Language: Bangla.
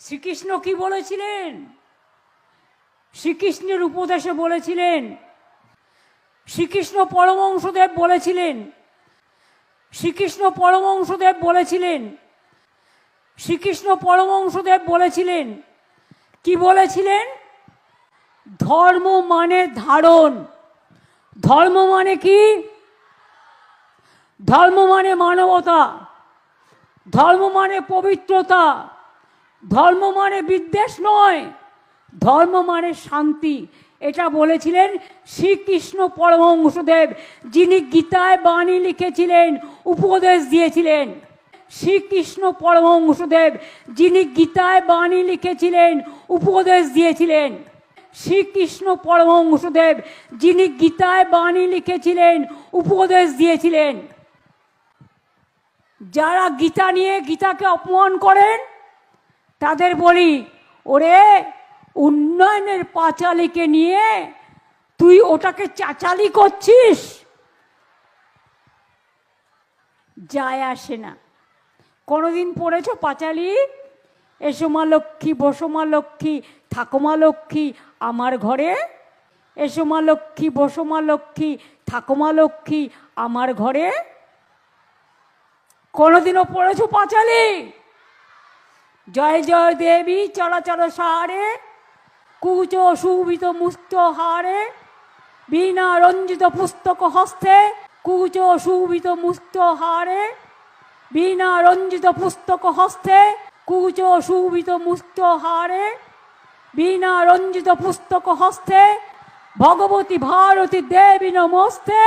শ্রীকৃষ্ণ কি বলেছিলেন? শ্রীকৃষ্ণের উপদেশে বলেছিলেন, শ্রীকৃষ্ণ পরমহংসদেব বলেছিলেন, শ্রীকৃষ্ণ পরমহংসদেব বলেছিলেন, শ্রীকৃষ্ণ পরমহংসদেব বলেছিলেন, কি বলেছিলেন? ধর্ম মানে ধারণ। ধর্ম মানে কি? ধর্ম মানে মানবতা, ধর্ম মানে পবিত্রতা, ধর্ম মানে বিদ্বেষ নয়, ধর্ম মানে শান্তি। এটা বলেছিলেন শ্রীকৃষ্ণ পরমহংসদেব, যিনি গীতায় বাণী লিখেছিলেন, উপদেশ দিয়েছিলেন। শ্রীকৃষ্ণ পরমহংসদেব, যিনি গীতায় বাণী লিখেছিলেন, উপদেশ দিয়েছিলেন। শ্রীকৃষ্ণ পরমহংসদেব, যিনি গীতায় বাণী লিখেছিলেন, উপদেশ দিয়েছিলেন। যারা গীতা নিয়ে গীতাকে অপমান করেন তাদের বলি, ওরে উন্নয়নের পাঁচালীকে নিয়ে তুই ওটাকে চাচালি করছিস, যায় আসে না। কোনোদিন পড়েছ পাঁচালী? এসো মা লক্ষ্মী, বসো মা লক্ষ্মী, থাকো মা লক্ষ্মী আমার ঘরে। এসো মা লক্ষ্মী, বসো মা লক্ষ্মী, থাকো মা লক্ষ্মী আমার ঘরে। কোনোদিনও পড়েছ পাঁচালী? জয় জয় দেবী চলাচল সারে, কুচ শোভিত মুক্ত হারে, বীণা রঞ্জিত পুস্তক হস্তে, কুচ শোভিত মুক্ত হারে, বীণা রঞ্জিত পুস্তক হস্তে, কুচ শোভিত মুক্ত হারে, বীণা রঞ্জিত পুস্তক হস্তে, ভগবতী ভারতী দেবী নমস্তে।